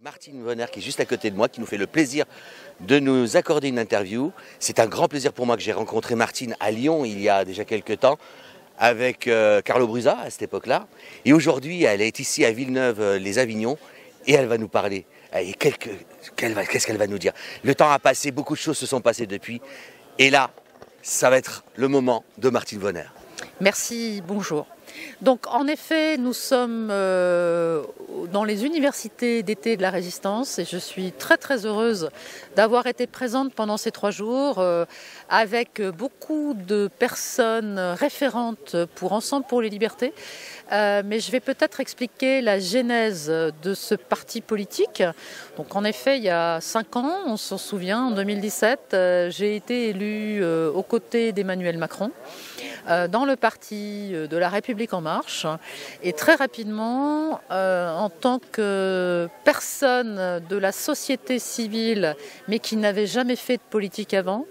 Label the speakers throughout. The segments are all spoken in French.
Speaker 1: Martine Vonner qui est juste à côté de moi, qui nous fait le plaisir de nous accorder une interview. C'est un grand plaisir pour moi que j'ai rencontré Martine à Lyon il y a déjà quelques temps avec Carlo Brusa à cette époque-là. Et aujourd'hui, elle est ici à Villeneuve-les-Avignon et elle va nous parler. Et qu'est-ce qu'elle va nous dire? Le temps a passé, beaucoup de choses se sont passées depuis. Et là, ça va être le moment de Martine Vonner.
Speaker 2: Merci, bonjour. Donc en effet, nous sommes dans les universités d'été de la Résistance et je suis très heureuse d'avoir été présente pendant ces 3 jours avec beaucoup de personnes référentes pour Ensemble pour les libertés. Mais je vais peut-être expliquer la genèse de ce parti politique. Donc en effet, il y a 5 ans, on s'en souvient, en 2017, j'ai été élue aux côtés d'Emmanuel Macron dans le parti de la République En Marche. Et très rapidement, en tant que personne de la société civile, mais qui n'avait jamais fait de politique avant,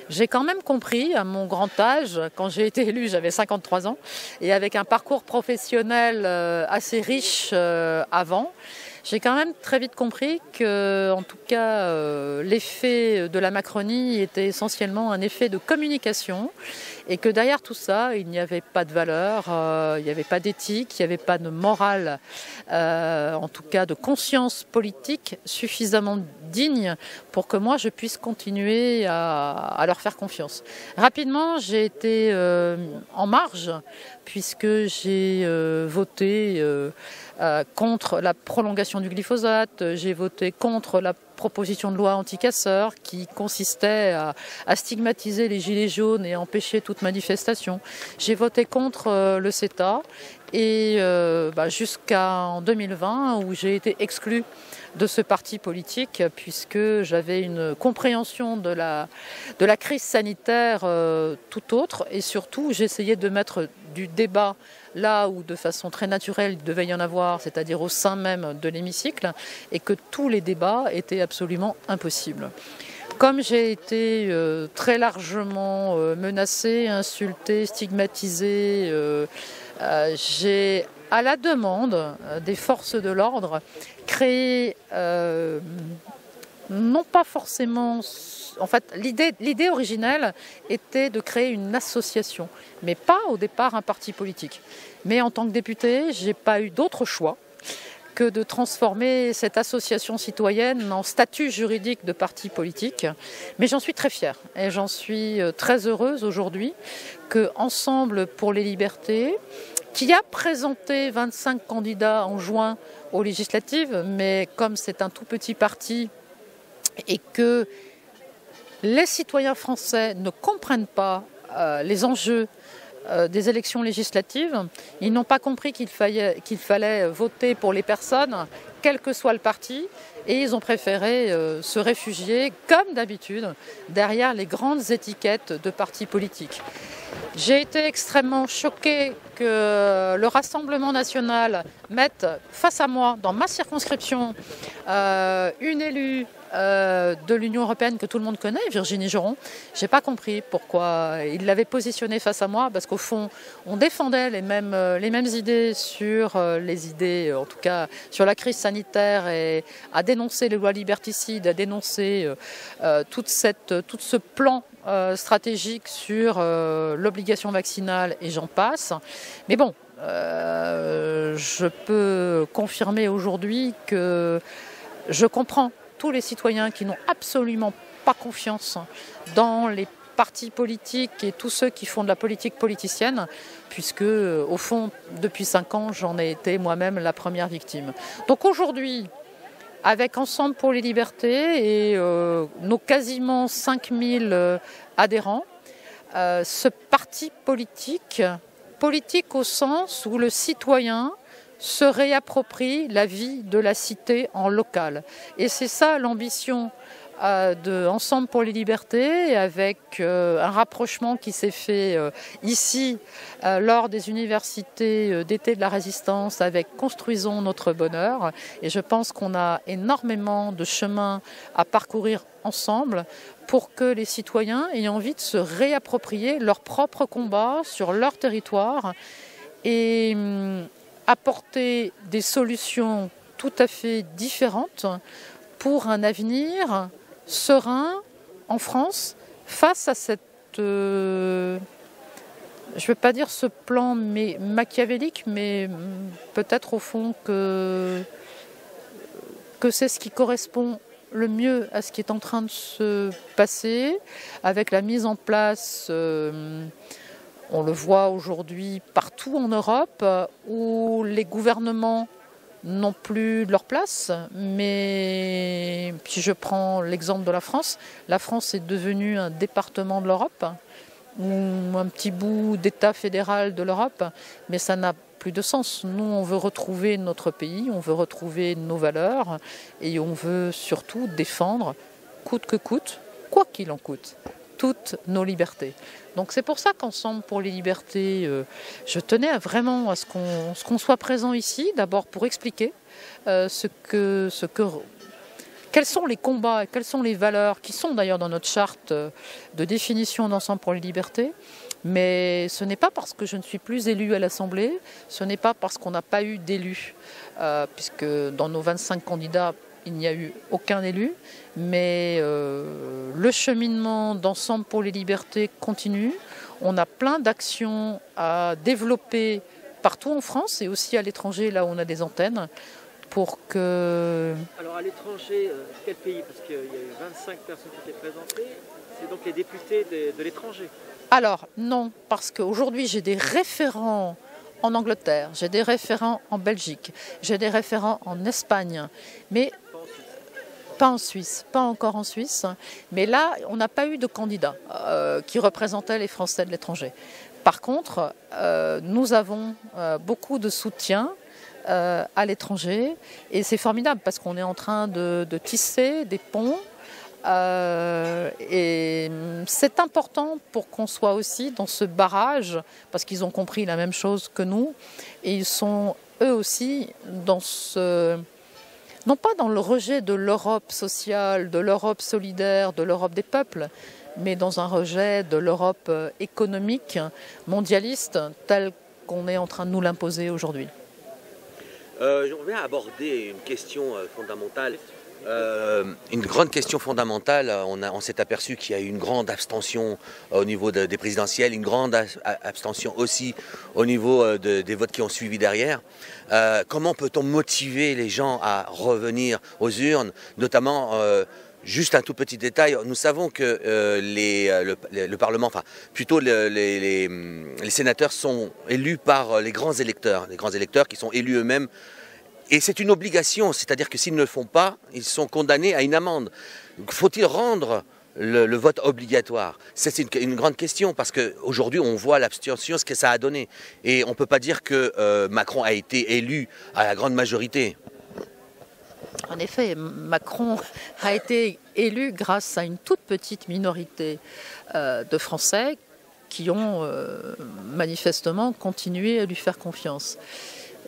Speaker 2: j'ai quand même compris, à mon grand âge, quand j'ai été élue, j'avais 53 ans, et avec un parcours professionnel assez riche avant, j'ai quand même très vite compris que, en tout cas, l'effet de la Macronie était essentiellement un effet de communication et que derrière tout ça, il n'y avait pas de valeur, il n'y avait pas d'éthique, il n'y avait pas de morale, en tout cas de conscience politique suffisamment digne pour que moi je puisse continuer à leur faire confiance. Rapidement, j'ai été en marge puisque j'ai voté contre la prolongation du glyphosate, j'ai voté contre la proposition de loi anti-casseurs qui consistait à stigmatiser les gilets jaunes et à empêcher toute manifestation. J'ai voté contre le CETA et jusqu'en 2020 où j'ai été exclue de ce parti politique puisque j'avais une compréhension de la crise sanitaire tout autre et surtout j'essayais de mettre du débat là où de façon très naturelle il devait y en avoir, c'est-à-dire au sein même de l'hémicycle, et que tous les débats étaient absolument impossibles. Comme j'ai été très largement menacée, insultée, stigmatisée, j'ai, à la demande des forces de l'ordre, créé, non pas forcément... En fait, l'idée originelle était de créer une association, mais pas au départ un parti politique. Mais en tant que députée, je n'ai pas eu d'autre choix que de transformer cette association citoyenne en statut juridique de parti politique. Mais j'en suis très fière et j'en suis très heureuse aujourd'hui que Ensemble pour les libertés, qui a présenté 25 candidats en juin aux législatives, mais comme c'est un tout petit parti et que les citoyens français ne comprennent pas les enjeux des élections législatives, ils n'ont pas compris qu'il fallait voter pour les personnes, quel que soit le parti, et ils ont préféré se réfugier, comme d'habitude, derrière les grandes étiquettes de partis politiques. J'ai été extrêmement choquée que le Rassemblement national mette face à moi, dans ma circonscription, une élue de l'Union européenne que tout le monde connaît, Virginie Joron. Je n'ai pas compris pourquoi il l'avait positionnée face à moi, parce qu'au fond, on défendait les mêmes idées sur en tout cas sur la crise sanitaire et à dénoncer les lois liberticides, à dénoncer tout ce plan stratégique sur l'obligation vaccinale et j'en passe. Mais bon, je peux confirmer aujourd'hui que je comprends tous les citoyens qui n'ont absolument pas confiance dans les partis politiques et tous ceux qui font de la politique politicienne, puisque au fond, depuis 5 ans, j'en ai été moi-même la première victime. Donc aujourd'hui, avec Ensemble pour les libertés et nos quasiment 5000 adhérents, ce parti politique au sens où le citoyen se réapproprie la vie de la cité en local. Et c'est ça l'ambition de Ensemble pour les libertés, avec un rapprochement qui s'est fait ici lors des universités d'été de la résistance avec Construisons notre bonheur. Et je pense qu'on a énormément de chemin à parcourir ensemble pour que les citoyens aient envie de se réapproprier leur propre combat sur leur territoire et apporter des solutions tout à fait différentes pour un avenir serein en France face à cette, je ne vais pas dire ce plan mais machiavélique, mais peut-être au fond que c'est ce qui correspond le mieux à ce qui est en train de se passer, avec la mise en place, on le voit aujourd'hui partout en Europe, où les gouvernements n'ont plus leur place, mais si je prends l'exemple de la France est devenue un département de l'Europe, ou un petit bout d'État fédéral de l'Europe, mais ça n'a plus de sens. Nous, on veut retrouver notre pays, on veut retrouver nos valeurs, et on veut surtout défendre, coûte que coûte, quoi qu'il en coûte, toutes nos libertés. Donc c'est pour ça qu'Ensemble pour les libertés, je tenais vraiment à ce qu'on soit présent ici, d'abord pour expliquer quels sont les combats et quelles sont les valeurs qui sont d'ailleurs dans notre charte de définition d'Ensemble pour les libertés. Mais ce n'est pas parce que je ne suis plus élue à l'Assemblée, ce n'est pas parce qu'on n'a pas eu d'élus, puisque dans nos 25 candidats, il n'y a eu aucun élu, mais le cheminement d'Ensemble pour les libertés continue. On a plein d'actions à développer partout en France et aussi à l'étranger, là où on a des antennes, pour que...
Speaker 3: Alors à l'étranger, quel pays? Parce qu'il y a eu 25 personnes qui étaient présentées, c'est donc les députés de l'étranger.
Speaker 2: Alors non, parce qu'aujourd'hui j'ai des référents en Angleterre, j'ai des référents en Belgique, j'ai des référents en Espagne, mais pas en Suisse, pas encore en Suisse. Mais là, on n'a pas eu de candidat qui représentait les Français de l'étranger. Par contre, nous avons beaucoup de soutien à l'étranger et c'est formidable parce qu'on est en train de tisser des ponts. Et c'est important pour qu'on soit aussi dans ce barrage, parce qu'ils ont compris la même chose que nous, et ils sont eux aussi dans ce... non pas dans le rejet de l'Europe sociale, de l'Europe solidaire, de l'Europe des peuples, mais dans un rejet de l'Europe économique, mondialiste, telle qu'on est en train de nous l'imposer aujourd'hui.
Speaker 1: On vient aborder une question fondamentale. Une grande question fondamentale, on s'est aperçu qu'il y a eu une grande abstention au niveau des présidentielles, une grande abstention aussi au niveau des votes qui ont suivi derrière. Comment peut-on motiver les gens à revenir aux urnes, notamment, juste un tout petit détail, nous savons que le Parlement, enfin plutôt les sénateurs sont élus par les grands électeurs qui sont élus eux-mêmes. Et c'est une obligation, c'est-à-dire que s'ils ne le font pas, ils sont condamnés à une amende. Faut-il rendre le vote obligatoire? C'est une grande question parce qu'aujourd'hui on voit l'abstention, ce que ça a donné. Et on ne peut pas dire que Macron a été élu à la grande majorité.
Speaker 2: En effet, Macron a été élu grâce à une toute petite minorité de Français qui ont manifestement continué à lui faire confiance.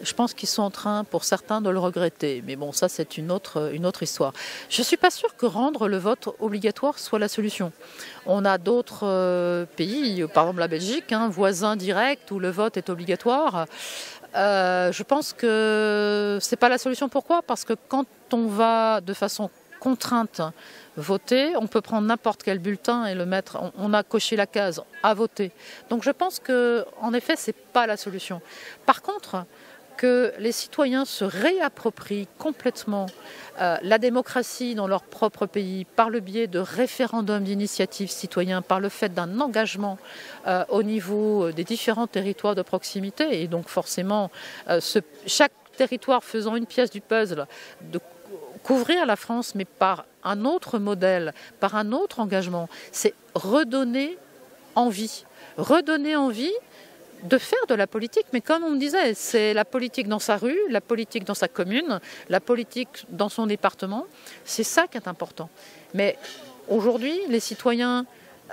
Speaker 2: Je pense qu'ils sont en train, pour certains, de le regretter. Mais bon, ça, c'est une autre histoire. Je ne suis pas sûre que rendre le vote obligatoire soit la solution. On a d'autres pays, par exemple la Belgique, voisin direct, où le vote est obligatoire. Je pense que ce n'est pas la solution. Pourquoi? Parce que quand on va de façon contrainte voter, on peut prendre n'importe quel bulletin et le mettre, on a coché la case à voter. Donc je pense qu'en effet, ce n'est pas la solution. Par contre, que les citoyens se réapproprient complètement la démocratie dans leur propre pays par le biais de référendums d'initiative citoyens, par le fait d'un engagement au niveau des différents territoires de proximité. Et donc forcément, chaque territoire faisant une pièce du puzzle, de couvrir la France, mais par un autre modèle, par un autre engagement, c'est redonner envie. Redonner envie de faire de la politique, mais comme on me disait, c'est la politique dans sa rue, la politique dans sa commune, la politique dans son département, c'est ça qui est important. Mais aujourd'hui, les citoyens,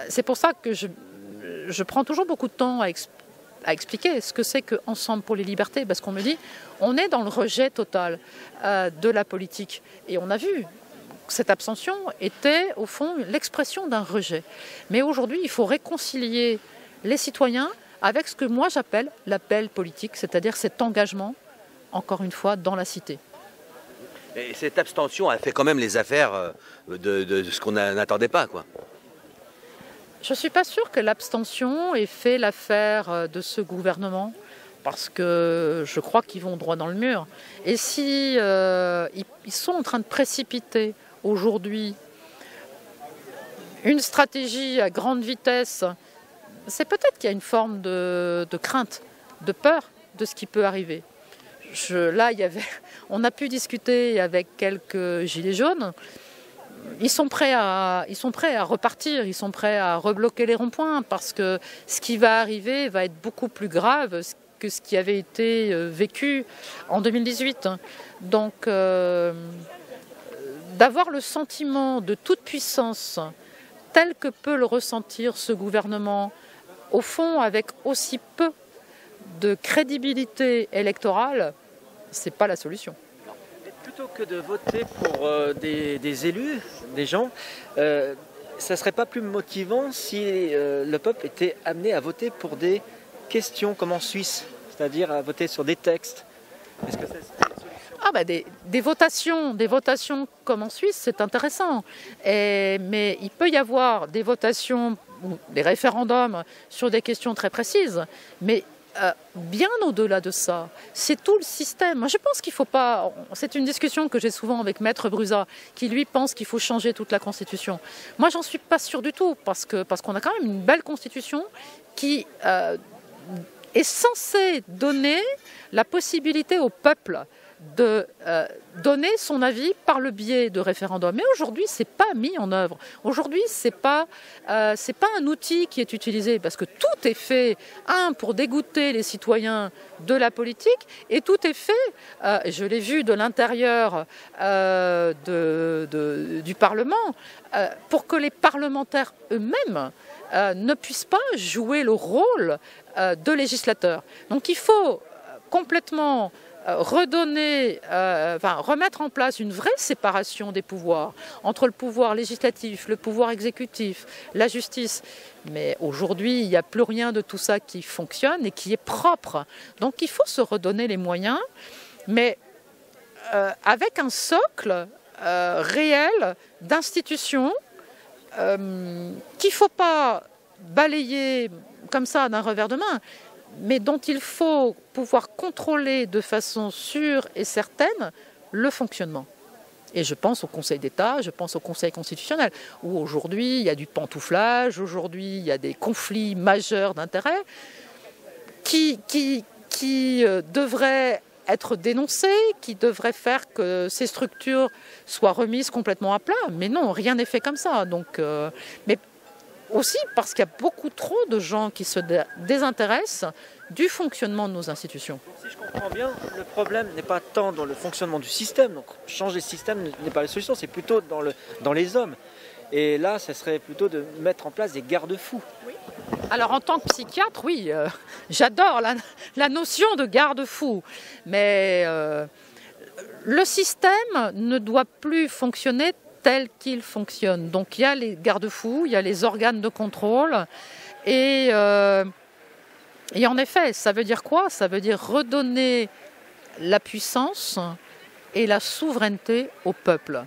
Speaker 2: c'est pour ça que je prends toujours beaucoup de temps à expliquer ce que c'est que Ensemble pour les libertés, parce qu'on me dit, on est dans le rejet total de la politique. Et on a vu, cette abstention était au fond l'expression d'un rejet. Mais aujourd'hui, il faut réconcilier les citoyens avec ce que moi j'appelle l'appel politique, c'est-à-dire cet engagement, encore une fois, dans la cité.
Speaker 1: Et cette abstention a fait quand même les affaires de ce qu'on n'attendait pas, quoi.
Speaker 2: Je ne suis pas sûre que l'abstention ait fait l'affaire de ce gouvernement, parce que je crois qu'ils vont droit dans le mur. Et si ils sont en train de précipiter aujourd'hui une stratégie à grande vitesse, c'est peut-être qu'il y a une forme de crainte, de peur de ce qui peut arriver. Là, on a pu discuter avec quelques gilets jaunes. Ils sont prêts à repartir, ils sont prêts à rebloquer les ronds-points parce que ce qui va arriver va être beaucoup plus grave que ce qui avait été vécu en 2018. Donc, d'avoir le sentiment de toute puissance tel que peut le ressentir ce gouvernement, au fond avec aussi peu de crédibilité électorale, c'est pas la solution.
Speaker 3: Plutôt que de voter pour des élus, des gens, ça ne serait pas plus motivant si le peuple était amené à voter pour des questions comme en Suisse, c'est-à-dire à voter sur des textes. Est-ce que ça serait une solution ?
Speaker 2: Des votations comme en Suisse, c'est intéressant. Mais il peut y avoir des votations ou des référendums sur des questions très précises, mais bien au-delà de ça, c'est tout le système. Moi, je pense qu'il ne faut pas... C'est une discussion que j'ai souvent avec Maître Brusa, qui lui pense qu'il faut changer toute la Constitution. Moi, j'en suis pas sûre du tout, parce qu'on a quand même une belle Constitution qui est censée donner la possibilité au peuple de donner son avis par le biais de référendums. Mais aujourd'hui, ce n'est pas mis en œuvre. Aujourd'hui, ce n'est pas un outil qui est utilisé, parce que tout est fait, pour dégoûter les citoyens de la politique, et tout est fait, je l'ai vu de l'intérieur du Parlement, pour que les parlementaires eux-mêmes ne puissent pas jouer le rôle de législateur. Donc il faut complètement remettre en place une vraie séparation des pouvoirs entre le pouvoir législatif, le pouvoir exécutif, la justice. Mais aujourd'hui, il n'y a plus rien de tout ça qui fonctionne et qui est propre. Donc il faut se redonner les moyens, mais avec un socle réel d'institutions qu'il ne faut pas balayer comme ça d'un revers de main, mais dont il faut pouvoir contrôler de façon sûre et certaine le fonctionnement. Et je pense au Conseil d'État, je pense au Conseil constitutionnel, où aujourd'hui il y a du pantouflage, aujourd'hui il y a des conflits majeurs d'intérêts qui devraient être dénoncés, qui devraient faire que ces structures soient remises complètement à plat. Mais non, rien n'est fait comme ça. Donc, mais aussi parce qu'il y a beaucoup trop de gens qui se désintéressent du fonctionnement de nos institutions.
Speaker 3: Si je comprends bien, le problème n'est pas tant dans le fonctionnement du système, donc changer le système n'est pas la solution, c'est plutôt dans les hommes. Et là, ça serait plutôt de mettre en place des garde-fous.
Speaker 2: Oui. Alors en tant que psychiatre, oui, j'adore la notion de garde-fou, mais le système ne doit plus fonctionner tel qu'il fonctionne. Donc il y a les garde-fous, il y a les organes de contrôle, et en effet, ça veut dire quoi? Ça veut dire redonner la puissance et la souveraineté au peuple.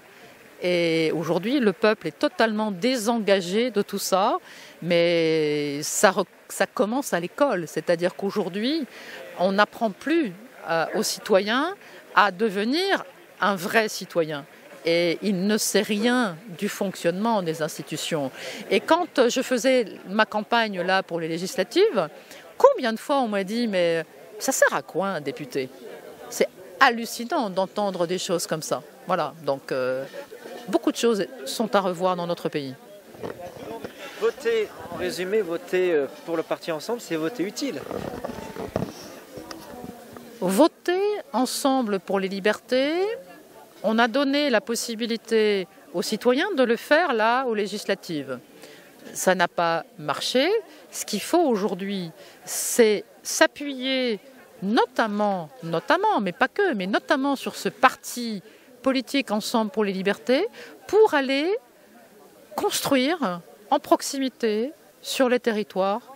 Speaker 2: Et aujourd'hui, le peuple est totalement désengagé de tout ça, mais ça commence à l'école. C'est-à-dire qu'aujourd'hui, on n'apprend plus aux citoyens à devenir un vrai citoyen. Et il ne sait rien du fonctionnement des institutions. Et quand je faisais ma campagne là pour les législatives, combien de fois on m'a dit « mais ça sert à quoi un député ?» C'est hallucinant d'entendre des choses comme ça. Voilà, donc beaucoup de choses sont à revoir dans notre pays.
Speaker 3: voter, en résumé, voter pour le parti Ensemble, c'est voter utile.
Speaker 2: Voter ensemble pour les libertés, on a donné la possibilité aux citoyens de le faire là, aux législatives. Ça n'a pas marché. Ce qu'il faut aujourd'hui, c'est s'appuyer notamment, mais pas que, mais notamment sur ce parti politique Ensemble pour les libertés pour aller construire en proximité sur les territoires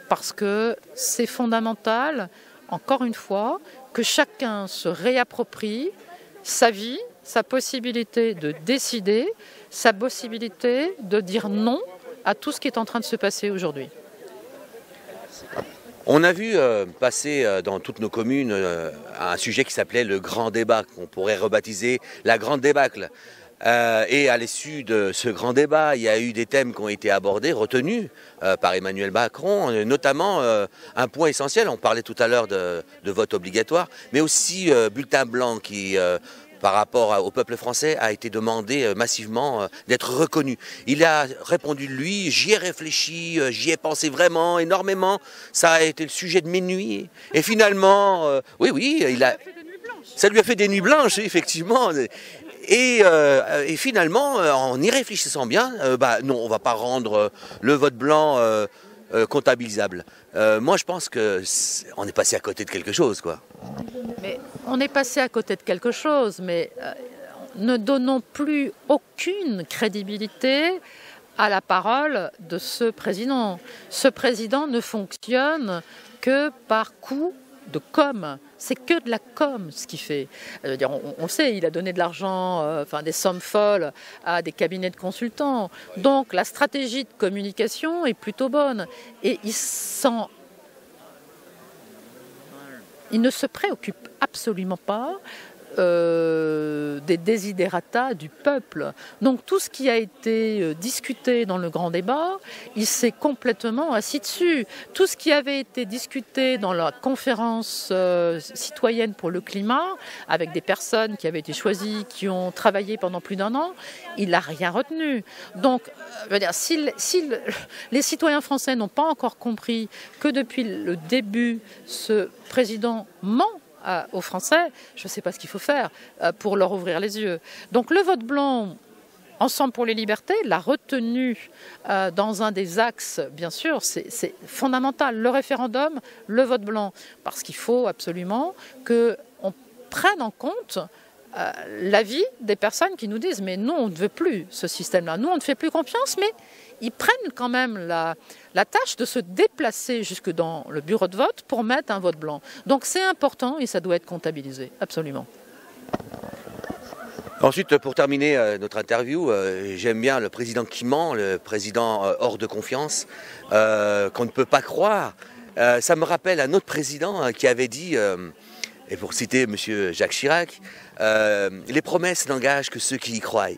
Speaker 2: parce que c'est fondamental, encore une fois, que chacun se réapproprie sa vie, sa possibilité de décider, sa possibilité de dire non à tout ce qui est en train de se passer aujourd'hui.
Speaker 1: On a vu passer dans toutes nos communes un sujet qui s'appelait le grand débat, qu'on pourrait rebaptiser la grande débâcle. Et à l'issue de ce grand débat, il y a eu des thèmes qui ont été abordés, retenus par Emmanuel Macron, notamment un point essentiel, on parlait tout à l'heure de vote obligatoire, mais aussi bulletin blanc qui, par rapport au peuple français, a été demandé massivement d'être reconnu. Il a répondu, lui, j'y ai réfléchi, j'y ai pensé vraiment énormément, ça a été le sujet de mes nuits, et finalement, oui, ça lui a fait des nuits blanches, effectivement. Et finalement, en y réfléchissant bien, non, on ne va pas rendre le vote blanc comptabilisable. Moi, je pense qu'on est passé à côté de quelque chose, quoi.
Speaker 2: Mais on est passé à côté de quelque chose, mais ne donnons plus aucune crédibilité à la parole de ce président. Ce président ne fonctionne que par coup de com'. C'est que de la com ce qu'il fait. On sait, il a donné de l'argent, des sommes folles à des cabinets de consultants. Donc la stratégie de communication est plutôt bonne. Et il ne se préoccupe absolument pas des desiderata du peuple. Donc tout ce qui a été discuté dans le grand débat, il s'est complètement assis dessus. Tout ce qui avait été discuté dans la conférence citoyenne pour le climat, avec des personnes qui avaient été choisies, qui ont travaillé pendant plus d'1 an, il n'a rien retenu. Donc, si les citoyens français n'ont pas encore compris que depuis le début, ce président ment aux Français, je ne sais pas ce qu'il faut faire pour leur ouvrir les yeux. Donc le vote blanc, Ensemble pour les libertés, l'a retenu dans un des axes, bien sûr, c'est fondamental, le référendum, le vote blanc, parce qu'il faut absolument qu'on prenne en compte l'avis des personnes qui nous disent « mais nous, on ne veut plus ce système-là, nous, on ne fait plus confiance », mais ils prennent quand même la tâche de se déplacer jusque dans le bureau de vote pour mettre un vote blanc. Donc c'est important et ça doit être comptabilisé, absolument.
Speaker 1: Ensuite, pour terminer notre interview, j'aime bien le président qui ment, le président hors de confiance, qu'on ne peut pas croire. Ça me rappelle un autre président qui avait dit, et pour citer M. Jacques Chirac, les promesses n'engagent que ceux qui y croient.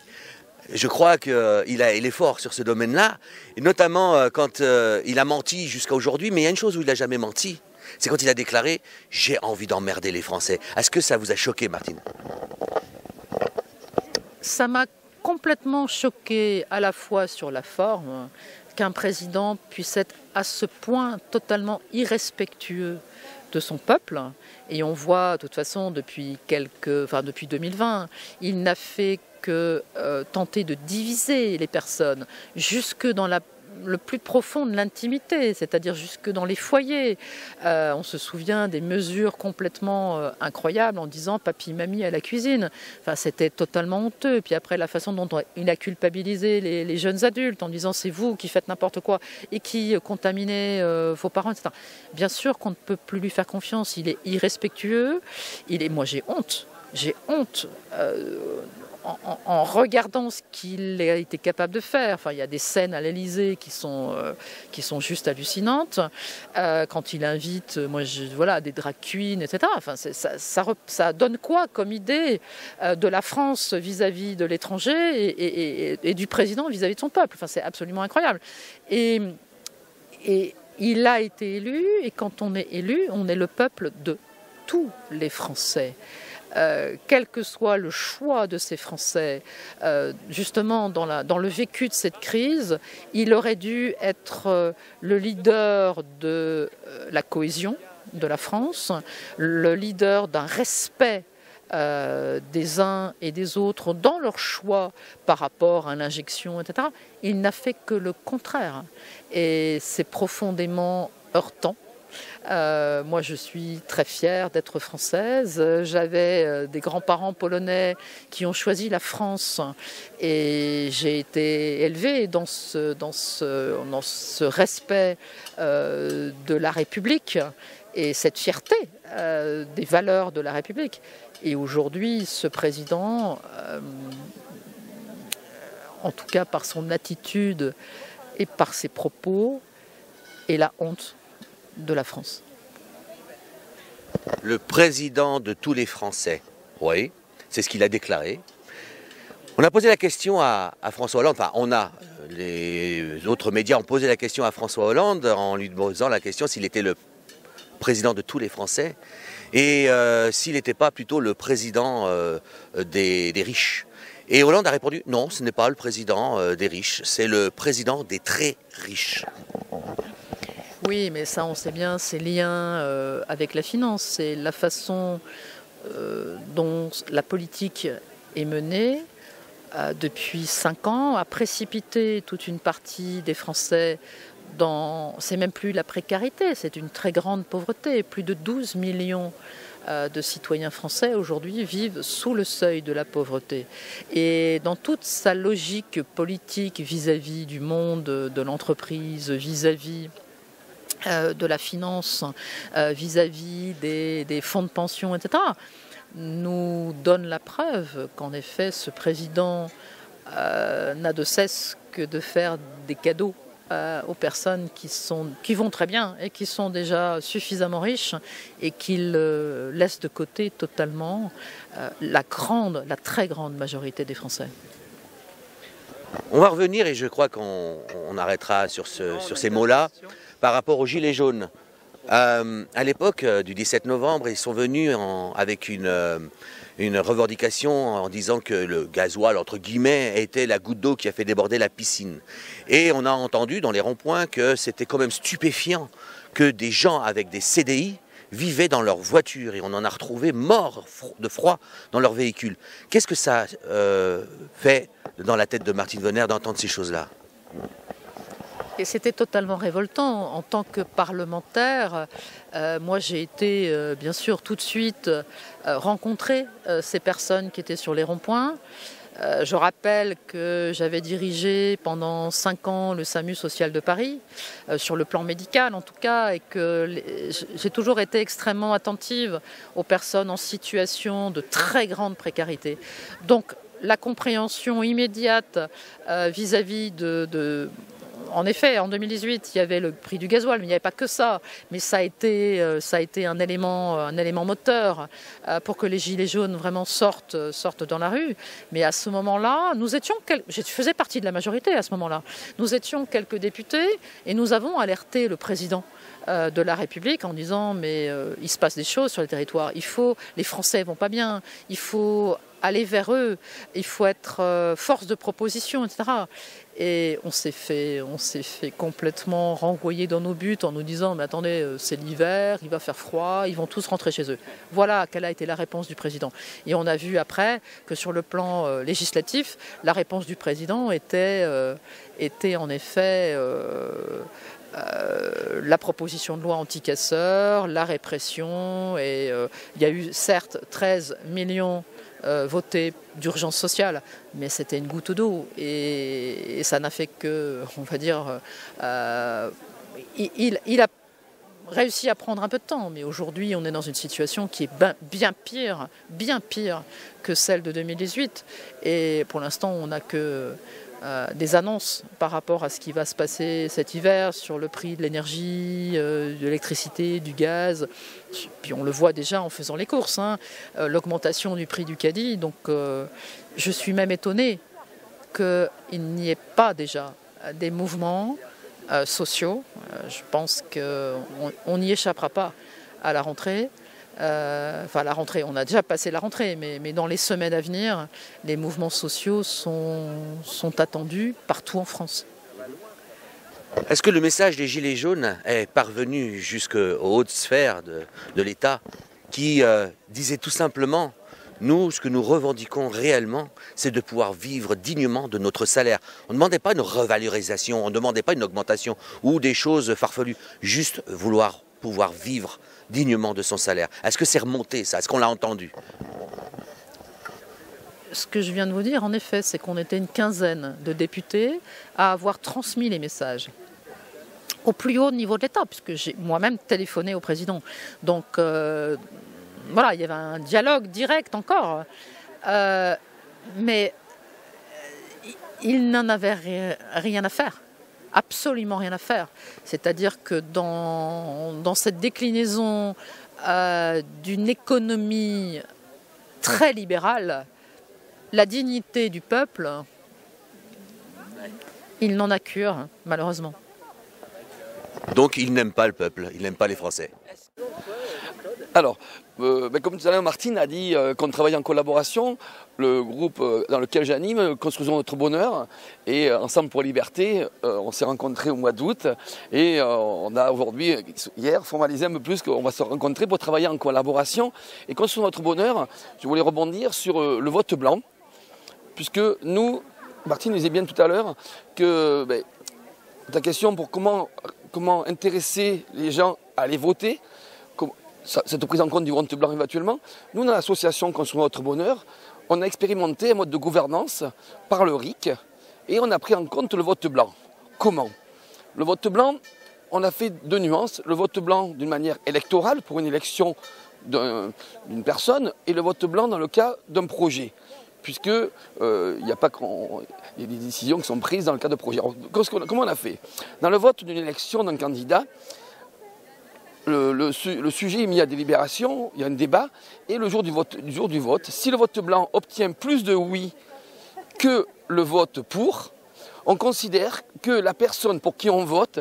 Speaker 1: Je crois qu'il est fort sur ce domaine-là, et notamment quand il a menti jusqu'à aujourd'hui, mais il y a une chose où il n'a jamais menti, c'est quand il a déclaré « j'ai envie d'emmerder les Français ». Est-ce que ça vous a choqué, Martine?
Speaker 2: Ça m'a complètement choqué à la fois sur la forme, qu'un président puisse être à ce point totalement irrespectueux de son peuple. Et on voit, de toute façon, depuis 2020, il n'a fait que tenter de diviser les personnes jusque dans le plus profond de l'intimité, c'est-à-dire jusque dans les foyers. On se souvient des mesures complètement incroyables en disant « papy, mamie à la cuisine ». Enfin, c'était totalement honteux. Puis après, la façon dont il a culpabilisé les jeunes adultes en disant « c'est vous qui faites n'importe quoi et qui contaminez vos parents », etc. Bien sûr qu'on ne peut plus lui faire confiance. Il est irrespectueux. Moi, j'ai honte. J'ai honte. En regardant ce qu'il a été capable de faire. Enfin, il y a des scènes à l'Élysée qui sont juste hallucinantes. Quand il invite des drag queens, etc. Enfin, ça donne quoi comme idée de la France vis-à-vis de l'étranger et du président vis-à-vis de son peuple. Enfin, c'est absolument incroyable. Et il a été élu, et quand on est élu, on est le peuple de tous les Français. quel que soit le choix de ces Français, justement dans le vécu de cette crise, il aurait dû être le leader de la cohésion de la France, le leader d'un respect des uns et des autres dans leur choix par rapport à l'injection, etc. Il n'a fait que le contraire. Et c'est profondément heurtant. Moi, je suis très fière d'être française. J'avais des grands-parents polonais qui ont choisi la France et j'ai été élevée dans ce respect de la République et cette fierté des valeurs de la République. Et aujourd'hui, ce président, en tout cas par son attitude et par ses propos, est la honte de la France.
Speaker 1: Le président de tous les Français, oui, c'est ce qu'il a déclaré. On a posé la question à François Hollande, les autres médias ont posé la question à François Hollande en lui posant la question s'il était le président de tous les Français et s'il n'était pas plutôt le président des riches. Et Hollande a répondu non, ce n'est pas le président des riches, c'est le président des très riches.
Speaker 2: Oui, mais ça on sait bien, c'est liens avec la finance, c'est la façon dont la politique est menée depuis 5 ans, a précipité toute une partie des Français c'est même plus la précarité, c'est une très grande pauvreté. Plus de 12 millions de citoyens français aujourd'hui vivent sous le seuil de la pauvreté. Et dans toute sa logique politique vis-à-vis du monde, de l'entreprise, vis-à-vis de la finance, vis-à-vis des fonds de pension, etc., nous donne la preuve qu'en effet ce président n'a de cesse que de faire des cadeaux aux personnes qui vont très bien et qui sont déjà suffisamment riches et qu'il laisse de côté totalement la très grande majorité des Français.
Speaker 1: On va revenir et je crois qu'on arrêtera sur ces mots-là par rapport aux Gilets jaunes. À l'époque du 17 novembre, ils sont venus avec une revendication en disant que le gasoil, entre guillemets, était la goutte d'eau qui a fait déborder la piscine. Et on a entendu dans les ronds-points que c'était quand même stupéfiant que des gens avec des CDI vivaient dans leur voiture et on en a retrouvé morts de froid dans leur véhicule. Qu'est-ce que ça fait dans la tête de Martine Wöhner d'entendre ces choses-là ?
Speaker 2: Et c'était totalement révoltant. En tant que parlementaire, moi j'ai été bien sûr tout de suite rencontrer ces personnes qui étaient sur les ronds-points. Je rappelle que j'avais dirigé pendant 5 ans le SAMU social de Paris, sur le plan médical en tout cas, et que j'ai toujours été extrêmement attentive aux personnes en situation de très grande précarité. Donc la compréhension immédiate vis-à-vis En effet, en 2018, il y avait le prix du gasoil, mais il n'y avait pas que ça. Mais ça a été un élément moteur pour que les Gilets jaunes vraiment sortent dans la rue. Mais à ce moment-là, je faisais partie de la majorité à ce moment-là. Nous étions quelques députés et nous avons alerté le président de la République en disant mais il se passe des choses sur le territoire. Les Français vont pas bien. Il faut aller vers eux. Il faut être force de proposition, etc. Et on s'est fait complètement renvoyer dans nos buts en nous disant mais attendez, c'est l'hiver, il va faire froid, ils vont tous rentrer chez eux. Voilà quelle a été la réponse du président. Et on a vu après que sur le plan législatif, la réponse du président était en effet la proposition de loi anti-casseurs, la répression, et il y a eu certes 13 millions votés d'urgence sociale, mais c'était une goutte d'eau et ça n'a fait que, on va dire, il a réussi à prendre un peu de temps, mais aujourd'hui on est dans une situation qui est bien pire que celle de 2018 et pour l'instant on n'a que des annonces par rapport à ce qui va se passer cet hiver sur le prix de l'énergie, de l'électricité, du gaz. Puis on le voit déjà en faisant les courses, l'augmentation du prix du caddie. Donc je suis même étonnée qu'il n'y ait pas déjà des mouvements sociaux. Je pense qu'on n'y échappera pas à la rentrée Enfin, la rentrée, on a déjà passé la rentrée, mais dans les semaines à venir, les mouvements sociaux sont attendus partout en France.
Speaker 1: Est-ce que le message des Gilets jaunes est parvenu jusqu'aux hautes sphères de l'État qui disait tout simplement, nous, ce que nous revendiquons réellement, c'est de pouvoir vivre dignement de notre salaire. On ne demandait pas une revalorisation, on ne demandait pas une augmentation ou des choses farfelues, juste vouloir pouvoir vivre dignement de son salaire. Est-ce que c'est remonté ça? Est-ce qu'on l'a entendu?
Speaker 2: Ce que je viens de vous dire, en effet, c'est qu'on était une quinzaine de députés à avoir transmis les messages au plus haut niveau de l'État, puisque j'ai moi-même téléphoné au président. Donc voilà, il y avait un dialogue direct encore. Mais il n'en avait rien à faire. Absolument rien à faire. C'est-à-dire que dans cette déclinaison d'une économie très libérale, la dignité du peuple, il n'en a cure, malheureusement.
Speaker 1: Donc il n'aime pas le peuple, il n'aime pas les Français.
Speaker 4: Alors, comme tout à l'heure, Martine a dit qu'on travaille en collaboration. Le groupe dans lequel j'anime, Construisons notre bonheur, et Ensemble pour la liberté, on s'est rencontrés au mois d'août et on a aujourd'hui, hier, formalisé un peu plus qu'on va se rencontrer pour travailler en collaboration. Et Construisons notre bonheur, je voulais rebondir sur le vote blanc, puisque nous, Martine disait bien tout à l'heure que ta question pour comment intéresser les gens à aller voter, cette prise en compte du vote blanc éventuellement, nous, dans l'association Construisons notre bonheur, on a expérimenté un mode de gouvernance par le RIC et on a pris en compte le vote blanc. Comment? Le vote blanc, on a fait deux nuances. Le vote blanc d'une manière électorale pour une élection d'une personne et le vote blanc dans le cas d'un projet. Puisque il y a des décisions qui sont prises dans le cas de projet. Alors, comment on a fait? Dans le vote d'une élection d'un candidat, le sujet est mis à délibération, il y a un débat, et le jour du vote, si le vote blanc obtient plus de oui que le vote pour, on considère que la personne pour qui on vote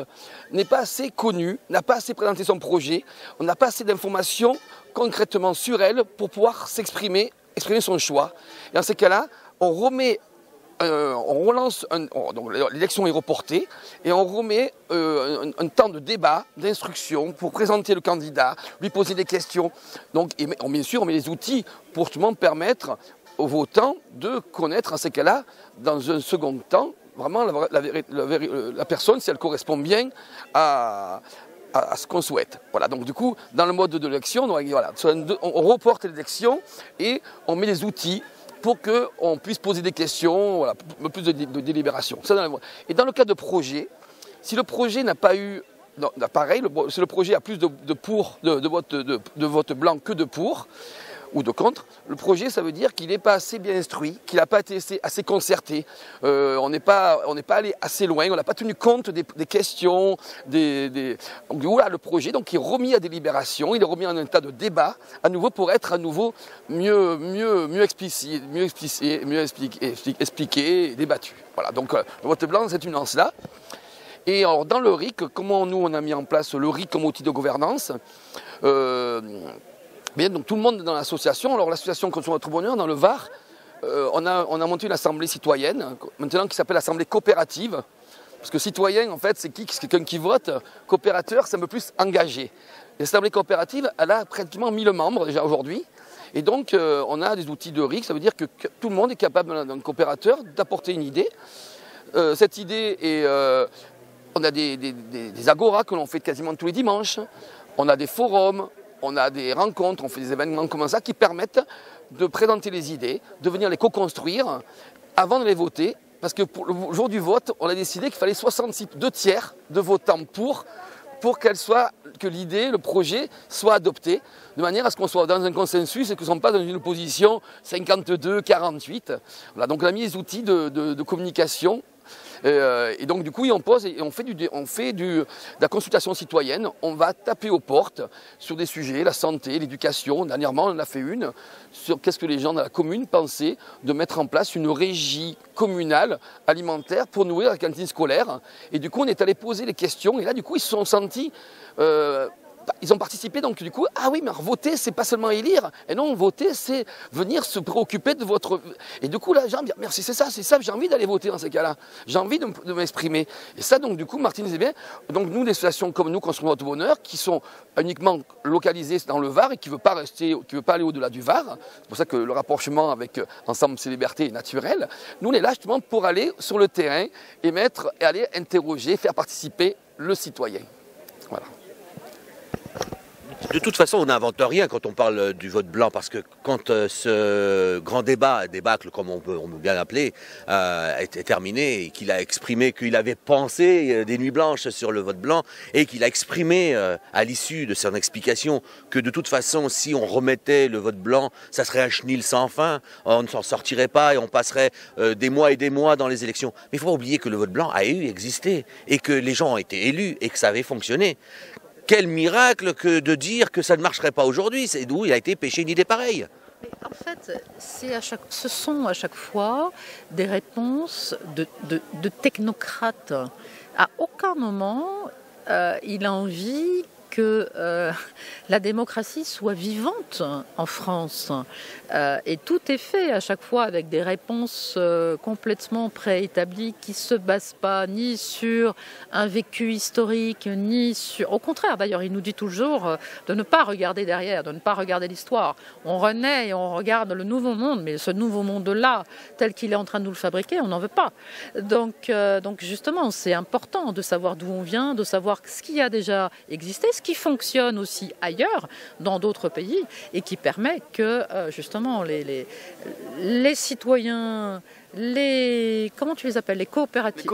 Speaker 4: n'est pas assez connue, n'a pas assez présenté son projet, on n'a pas assez d'informations concrètement sur elle pour pouvoir exprimer son choix. Et dans ces cas-là, on relance, donc l'élection est reportée et on remet un temps de débat, d'instruction pour présenter le candidat, lui poser des questions. Donc, bien sûr, on met les outils pour justement permettre aux votants de connaître, en ces cas-là, dans un second temps, vraiment la personne, si elle correspond bien à ce qu'on souhaite. Voilà, donc du coup, dans le mode de l'élection, on reporte l'élection et on met les outils pour qu'on puisse poser des questions, voilà, plus de délibération. Et dans le cas de projet, si le projet n'a pas eu, pareil, si le projet a plus de vote blanc que de pour, ou de contre, le projet, ça veut dire qu'il n'est pas assez bien instruit, qu'il n'a pas été assez concerté, on n'est pas allé assez loin, on n'a pas tenu compte des questions, donc voilà, le projet donc, est remis à délibération, il est remis en un état de débat, à nouveau pour être à nouveau mieux expliqué et débattu. Voilà, donc le vote blanc, c'est une nuance-là. Et alors, dans le RIC, comment nous on a mis en place le RIC comme outil de gouvernance? Bien, donc tout le monde dans l'association, alors l'association Construisons notre bonheur dans le Var, on a monté une assemblée citoyenne, maintenant qui s'appelle l'assemblée coopérative, parce que citoyen en fait c'est quelqu'un qui vote, coopérateur c'est un peu plus engagé. L'assemblée coopérative elle a pratiquement 1000 membres déjà aujourd'hui, et donc on a des outils de RIC, ça veut dire que tout le monde est capable d'un coopérateur d'apporter une idée. Cette idée est, on a des agoras que l'on fait quasiment tous les dimanches, on a des forums, on a des rencontres, on fait des événements comme ça qui permettent de présenter les idées, de venir les co-construire avant de les voter. Parce que pour le jour du vote, on a décidé qu'il fallait 2 tiers de votants pour que l'idée, le projet soit adopté, de manière à ce qu'on soit dans un consensus et que nous ne sommes pas dans une position 52-48. Voilà, donc on a mis les outils de communication. Et donc du coup on fait de la consultation citoyenne, on va taper aux portes sur des sujets, la santé, l'éducation. Dernièrement on en a fait une sur qu'est-ce que les gens dans la commune pensaient de mettre en place une régie communale alimentaire pour nourrir la cantine scolaire. Et du coup on est allé poser les questions et là du coup ils se sont sentis ils ont participé, donc du coup, ah oui, mais alors, voter, c'est pas seulement élire, et non, voter, c'est venir se préoccuper de votre... Et du coup, là, j'ai envie de dire, merci, c'est ça, j'ai envie d'aller voter dans ces cas-là, j'ai envie de m'exprimer. Et ça, donc du coup, Martine disait bien, donc nous, des associations comme nous, Construisons notre bonheur, qui sont uniquement localisées dans le Var et qui ne veulent pas aller au-delà du Var, c'est pour ça que le rapprochement avec Ensemble c'est Liberté est naturel, nous, on est là justement pour aller sur le terrain et aller interroger, faire participer le citoyen. Voilà.
Speaker 1: De toute façon, on n'invente rien quand on parle du vote blanc, parce que quand ce grand débâcle, comme on peut bien l'appeler, est terminé, et qu'il a exprimé qu'il avait pensé des nuits blanches sur le vote blanc, et qu'il a exprimé à l'issue de son explication que de toute façon, si on remettait le vote blanc, ça serait un chenil sans fin, on ne s'en sortirait pas et on passerait des mois et des mois dans les élections. Mais il ne faut pas oublier que le vote blanc a existé, et que les gens ont été élus, et que ça avait fonctionné. Quel miracle que de dire que ça ne marcherait pas aujourd'hui, c'est d'où il a été pêché une idée pareille.
Speaker 2: En fait, ce sont à chaque fois des réponses de technocrates. À aucun moment, il a envie que la démocratie soit vivante en France. Et tout est fait à chaque fois avec des réponses complètement préétablies qui ne se basent pas ni sur un vécu historique, ni sur... Au contraire, d'ailleurs, il nous dit toujours de ne pas regarder derrière, de ne pas regarder l'histoire. On renaît et on regarde le nouveau monde, mais ce nouveau monde-là, tel qu'il est en train de nous le fabriquer, on n'en veut pas. Donc justement, c'est important de savoir d'où on vient, de savoir ce qui a déjà existé, ce qui fonctionne aussi ailleurs, dans d'autres pays, et qui permet que, justement, les citoyens, comment tu les appelles, les coopératives,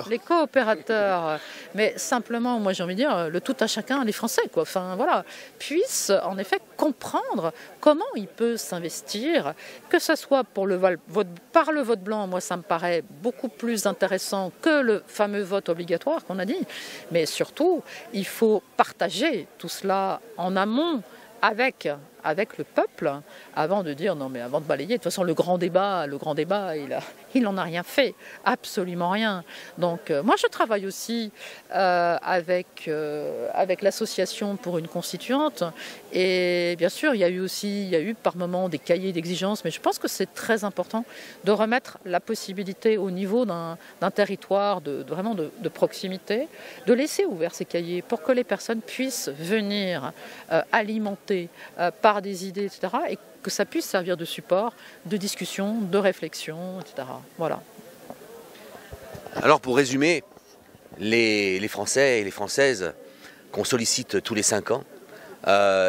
Speaker 2: les coopérateurs, mais simplement, moi j'ai envie de dire, le tout à chacun, les Français, quoi. Enfin voilà, puissent en effet comprendre comment il peut s'investir, que ce soit par le vote blanc. Moi ça me paraît beaucoup plus intéressant que le fameux vote obligatoire qu'on a dit, mais surtout il faut partager tout cela en amont avec le peuple, avant de dire non mais avant de balayer. De toute façon le grand débat, il n'en a rien fait, absolument rien. Donc moi je travaille aussi avec l'association pour une constituante, et bien sûr il y a eu par moments des cahiers d'exigence, mais je pense que c'est très important de remettre la possibilité au niveau d'un territoire vraiment de proximité, de laisser ouverts ces cahiers pour que les personnes puissent venir alimenter par des idées, etc., et que ça puisse servir de support, de discussion, de réflexion, etc. Voilà.
Speaker 1: Alors pour résumer, les Français et les Françaises qu'on sollicite tous les 5 ans,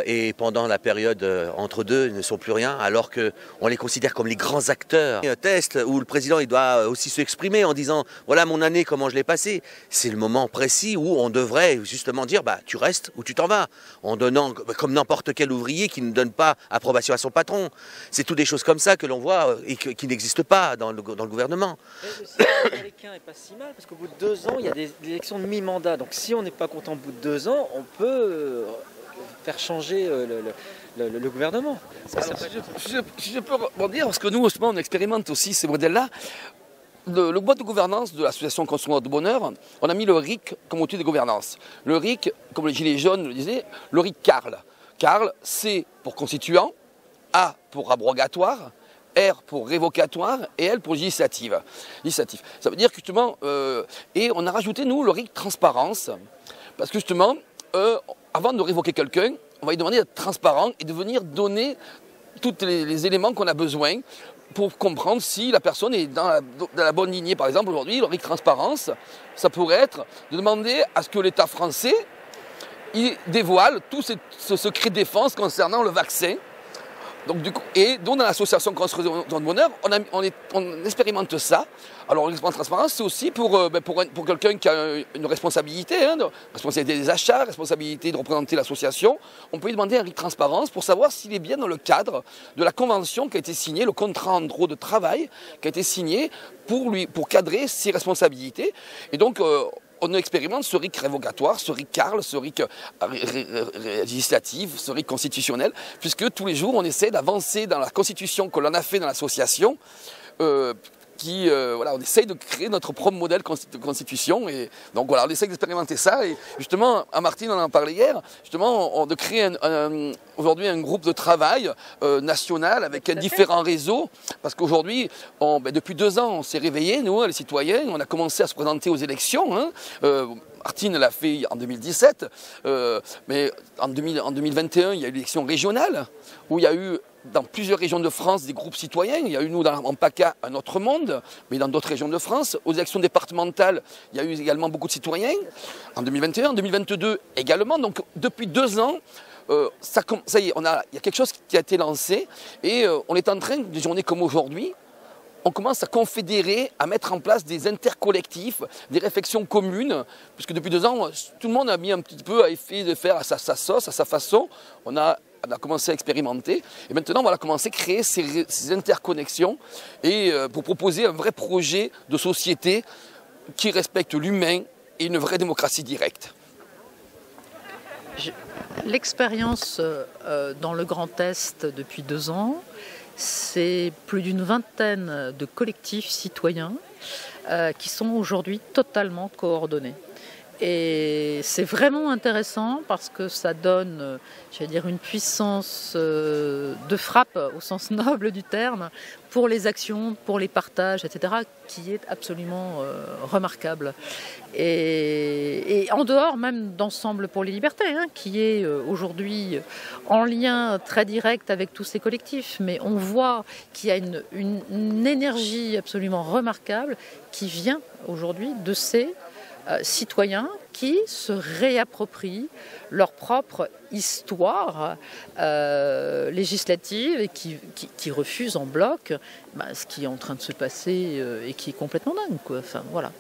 Speaker 1: et pendant la période entre deux, ils ne sont plus rien, alors qu'on les considère comme les grands acteurs. Un test où le président il doit aussi s'exprimer en disant « voilà mon année, comment je l'ai passée ». C'est le moment précis où on devrait justement dire bah, « tu restes ou tu t'en vas », en donnant, comme n'importe quel ouvrier qui ne donne pas approbation à son patron. C'est toutes des choses comme ça que l'on voit et qui n'existent pas dans le gouvernement.
Speaker 3: Le système américain n'est pas si mal, parce qu'au bout de 2 ans, il y a des élections de mi-mandat. Donc si on n'est pas content au bout de 2 ans, on peut... faire changer le gouvernement.
Speaker 4: Alors, si je peux rebondir, parce que nous, justement, on expérimente aussi ces modèles-là. Le boîte de gouvernance de l'association Construisons notre bonheur, on a mis le RIC comme outil de gouvernance. Le RIC, comme les Gilets jaunes le disaient, le RIC Carl. Carl, C pour constituant, A pour abrogatoire, R pour révocatoire et L pour législative. Ça veut dire que justement, et on a rajouté, nous, le RIC transparence, parce que justement, avant de révoquer quelqu'un, on va lui demander d'être transparent et de venir donner tous les éléments qu'on a besoin pour comprendre si la personne est dans la bonne lignée. Par exemple, aujourd'hui, le RIC transparence, ça pourrait être de demander à ce que l'État français il dévoile tout ce secret de défense concernant le vaccin. Donc, du coup, et donc dans l'association Construisons notre bonheur, on expérimente ça. Alors l'expérience transparence, c'est aussi pour quelqu'un qui a une responsabilité, responsabilité des achats, responsabilité de représenter l'association. On peut lui demander un RIC transparence pour savoir s'il est bien dans le cadre de la convention qui a été signée, le contrat en droit de travail qui a été signé pour cadrer ses responsabilités. Et donc on expérimente ce RIC révocatoire, ce RIC Carl, ce RIC législatif, ce RIC constitutionnel, puisque tous les jours on essaie d'avancer dans la constitution que l'on a fait dans l'association voilà, on essaye de créer notre propre modèle de constitution. Et donc voilà, on essaye d'expérimenter ça. Et justement, à Martine, on en parlait hier, justement, de créer aujourd'hui un groupe de travail national avec différents réseaux. Parce qu'aujourd'hui, depuis 2 ans, on s'est réveillés, nous, les citoyens, on a commencé à se présenter aux élections. Hein. Martine l'a fait en 2017, mais en 2021, il y a eu l'élection régionale, où il y a eu dans plusieurs régions de France des groupes citoyens. Il y a eu, nous, en PACA, un autre monde, mais dans d'autres régions de France. Aux élections départementales, il y a eu également beaucoup de citoyens. En 2021, en 2022 également. Donc, depuis 2 ans, ça y est, il y a quelque chose qui a été lancé. Et on est en train, des journées comme aujourd'hui, on commence à confédérer, à mettre en place des intercollectifs, des réflexions communes, puisque depuis 2 ans, tout le monde a mis un petit peu à essayer de faire à sa sauce, à sa façon. On a commencé à expérimenter, et maintenant on va commencer à créer ces interconnexions et pour proposer un vrai projet de société qui respecte l'humain et une vraie démocratie directe.
Speaker 2: L'expérience dans le Grand Est depuis 2 ans, c'est plus d'une vingtaine de collectifs citoyens qui sont aujourd'hui totalement coordonnés. Et c'est vraiment intéressant parce que ça donne, j'allais dire, une puissance de frappe au sens noble du terme pour les actions, pour les partages, etc., qui est absolument remarquable. Et en dehors même d'Ensemble pour les libertés, hein, qui est aujourd'hui en lien très direct avec tous ces collectifs, mais on voit qu'il y a une énergie absolument remarquable qui vient aujourd'hui de ces citoyens qui se réapproprient leur propre histoire législative et qui refusent en bloc ce qui est en train de se passer et qui est complètement dingue, quoi. Enfin, voilà.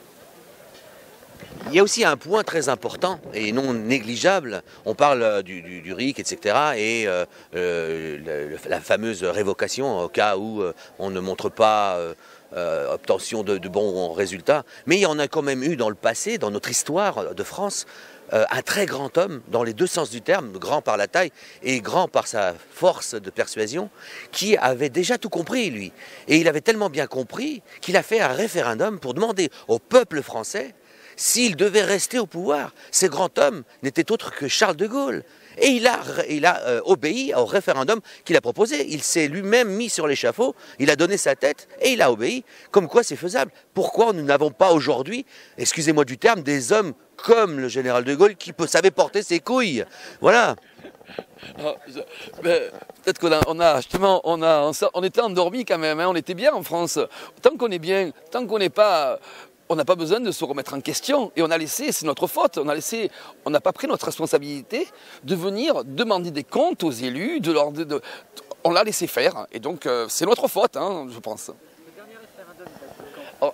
Speaker 1: Il y a aussi un point très important et non négligeable. On parle du RIC, etc. et la fameuse révocation au cas où on ne montre pas obtention de bons résultats. Mais il y en a quand même eu dans le passé, dans notre histoire de France, un très grand homme, dans les 2 sens du terme, grand par la taille et grand par sa force de persuasion, qui avait déjà tout compris, lui. Et il avait tellement bien compris qu'il a fait un référendum pour demander au peuple français s'il devait rester au pouvoir. Ce grand homme n'était autre que Charles de Gaulle. Et il a obéi au référendum qu'il a proposé. Il s'est lui-même mis sur l'échafaud, il a donné sa tête et il a obéi. Comme quoi c'est faisable. Pourquoi nous n'avons pas aujourd'hui, excusez-moi du terme, des hommes comme le général de Gaulle qui savait porter ses couilles. Voilà.
Speaker 4: Peut-être on était endormis quand même, hein, on était bien en France. Tant qu'on est bien, tant qu'on n'est pas... On n'a pas besoin de se remettre en question. Et on a laissé, c'est notre faute, on n'a pas pris notre responsabilité de venir demander des comptes aux élus, on l'a laissé faire. Et donc, c'est notre faute, hein, je pense.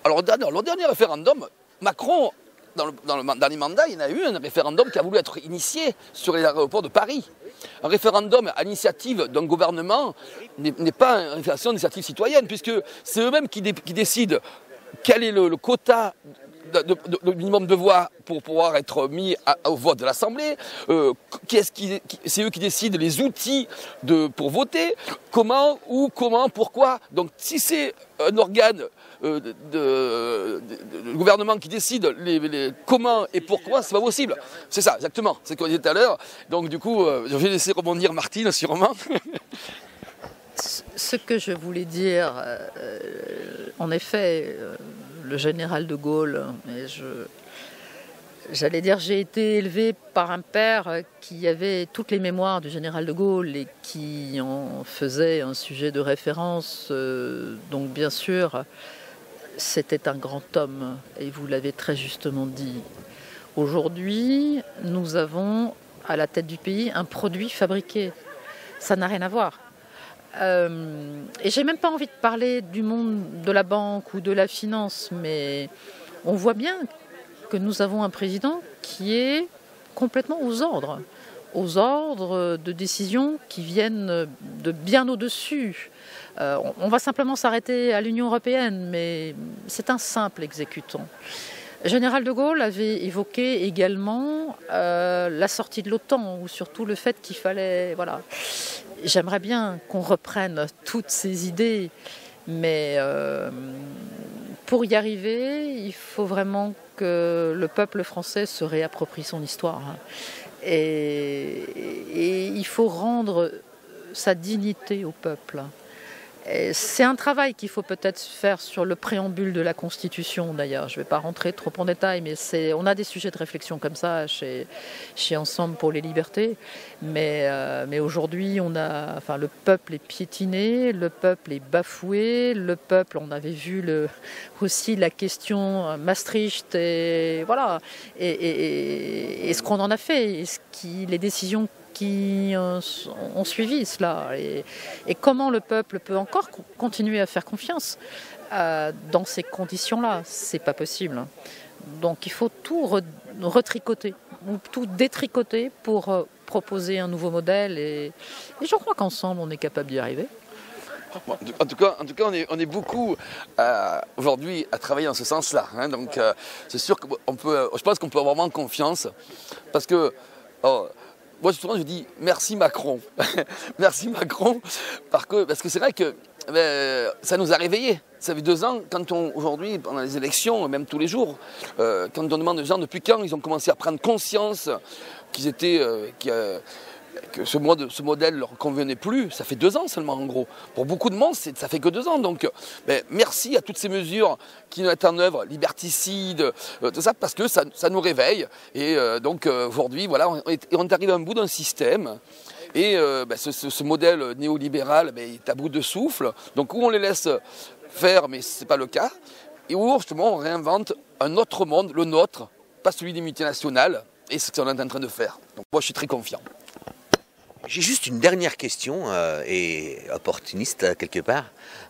Speaker 4: Alors, le dernier référendum, Macron, dans le dernier mandat, il y en a eu un référendum qui a voulu être initié sur les aéroports de Paris. Un référendum à l'initiative d'un gouvernement n'est pas une initiative citoyenne, puisque c'est eux-mêmes qui décident quel est le quota le minimum de voix pour pouvoir être mis au vote de l'Assemblée. C'est eux qui décident les outils pour voter, comment, où, comment, pourquoi. Donc si c'est un organe de gouvernement qui décide comment et pourquoi, c'est pas possible. C'est ça, exactement, c'est ce qu'on disait tout à l'heure. Donc du coup, je vais laisser rebondir Martine, sûrement.
Speaker 2: Ce que je voulais dire, en effet, le général de Gaulle, j'allais dire, j'ai été élevée par un père qui avait toutes les mémoires du général de Gaulle et qui en faisait un sujet de référence. Donc bien sûr, c'était un grand homme, et vous l'avez très justement dit. Aujourd'hui, nous avons à la tête du pays un produit fabriqué. Ça n'a rien à voir. Et j'ai même pas envie de parler du monde de la banque ou de la finance, mais on voit bien que nous avons un président qui est complètement aux ordres de décisions qui viennent de bien au-dessus. On va simplement s'arrêter à l'Union européenne, mais c'est un simple exécutant. Le général de Gaulle avait évoqué également la sortie de l'OTAN, ou surtout le fait qu'il fallait... Voilà. J'aimerais bien qu'on reprenne toutes ces idées, mais pour y arriver, il faut vraiment que le peuple français se réapproprie son histoire. Et il faut rendre sa dignité au peuple. C'est un travail qu'il faut peut-être faire sur le préambule de la Constitution d'ailleurs. Je ne vais pas rentrer trop en détail, mais on a des sujets de réflexion comme ça chez Ensemble pour les libertés. Mais aujourd'hui, le peuple est piétiné, le peuple est bafoué, le peuple, on avait vu aussi la question Maastricht et voilà. Et ce qu'on en a fait, et les décisions qui ont suivi cela et comment le peuple peut encore continuer à faire confiance dans ces conditions-là. C'est pas possible. Donc il faut tout retricoter ou tout détricoter pour proposer un nouveau modèle et je crois qu'ensemble on est capable d'y arriver.
Speaker 4: En tout cas, on est beaucoup aujourd'hui à travailler dans ce sens-là. Donc c'est sûr que je pense qu'on peut avoir vraiment confiance parce que moi, souvent, je dis merci Macron. Merci Macron, parce que c'est vrai que ça nous a réveillés. Ça fait 2 ans, aujourd'hui, pendant les élections, même tous les jours, quand on demande aux gens depuis quand ils ont commencé à prendre conscience que ce modèle ne leur convenait plus, ça fait 2 ans seulement en gros. Pour beaucoup de monde, ça fait que 2 ans. Donc merci à toutes ces mesures qui mettent en œuvre, liberticides, tout ça, parce que ça nous réveille. Et donc aujourd'hui, voilà, on est arrivé à un bout d'un système. Et ce modèle néolibéral est à bout de souffle. Donc où on les laisse faire, mais ce n'est pas le cas. Et où justement on réinvente un autre monde, le nôtre, pas celui des multinationales. Et c'est ce qu'on est en train de faire. Donc moi je suis très confiant.
Speaker 1: J'ai juste une dernière question, et opportuniste quelque part,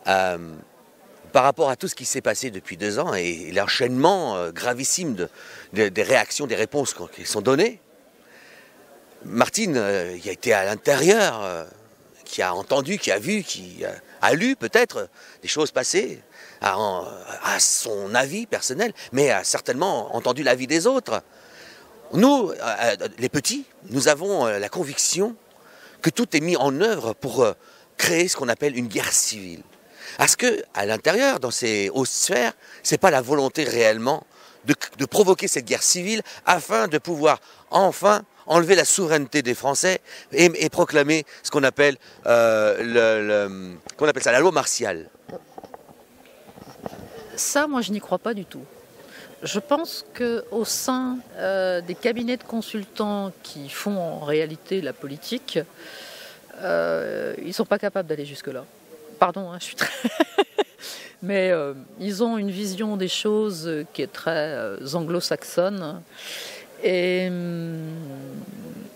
Speaker 1: par rapport à tout ce qui s'est passé depuis 2 ans et l'enchaînement gravissime des réactions, des réponses qui sont données. Martine, il a été à l'intérieur, qui a entendu, qui a vu, qui a lu peut-être des choses passées, à son avis personnel, mais a certainement entendu l'avis des autres. Nous, les petits, nous avons la conviction que tout est mis en œuvre pour créer ce qu'on appelle une guerre civile. Est-ce qu'à l'intérieur, dans ces hautes sphères, ce n'est pas la volonté réellement de provoquer cette guerre civile afin de pouvoir enfin enlever la souveraineté des Français et proclamer ce qu'on appelle, la loi martiale?
Speaker 2: Ça, moi, je n'y crois pas du tout. Je pense qu'au sein des cabinets de consultants qui font en réalité la politique, ils ne sont pas capables d'aller jusque-là. Pardon, je suis très... Mais ils ont une vision des choses qui est très anglo-saxonne. Et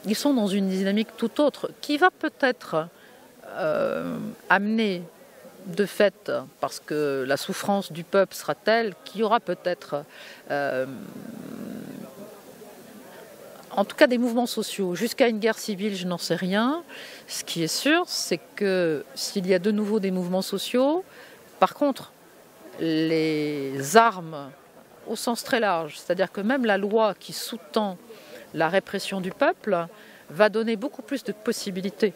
Speaker 2: ils sont dans une dynamique tout autre, qui va peut-être amener de fait, parce que la souffrance du peuple sera telle qu'il y aura peut-être, en tout cas des mouvements sociaux. Jusqu'à une guerre civile, je n'en sais rien. Ce qui est sûr, c'est que s'il y a de nouveau des mouvements sociaux, par contre, les armes au sens très large, c'est-à-dire que même la loi qui sous-tend la répression du peuple va donner beaucoup plus de possibilités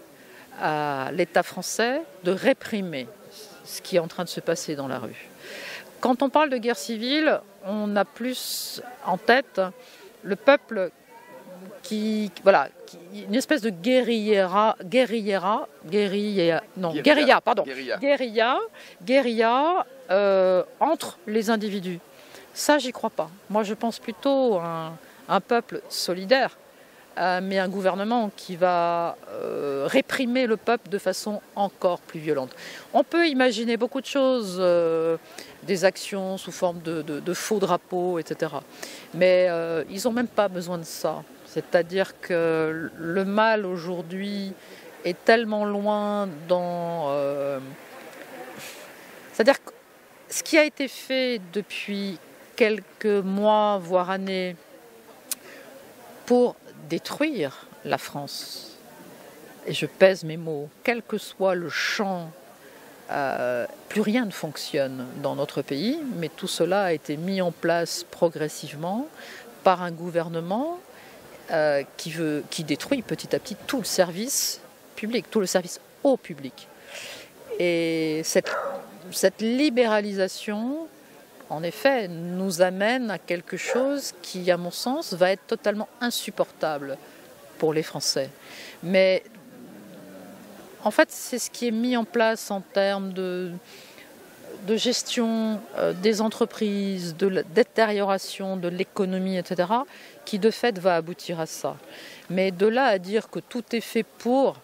Speaker 2: à l'État français de réprimer ce qui est en train de se passer dans la rue. Quand on parle de guerre civile, on a plus en tête le peuple une espèce de guérilla entre les individus. Ça, j'y crois pas. Moi, je pense plutôt à un peuple solidaire, mais un gouvernement qui va réprimer le peuple de façon encore plus violente. On peut imaginer beaucoup de choses, des actions sous forme de faux drapeaux, etc. Mais ils n'ont même pas besoin de ça. C'est-à-dire que le mal aujourd'hui est tellement loin dans... C'est-à-dire que ce qui a été fait depuis quelques mois, voire années, pour détruire la France, et je pèse mes mots, quel que soit le champ, plus rien ne fonctionne dans notre pays, mais tout cela a été mis en place progressivement par un gouvernement qui détruit petit à petit tout le service public, tout le service au public. Et cette libéralisation en effet, nous amène à quelque chose qui, à mon sens, va être totalement insupportable pour les Français. Mais en fait, c'est ce qui est mis en place en termes de gestion des entreprises, de la détérioration de l'économie, etc., qui de fait va aboutir à ça. Mais de là à dire que tout est fait pour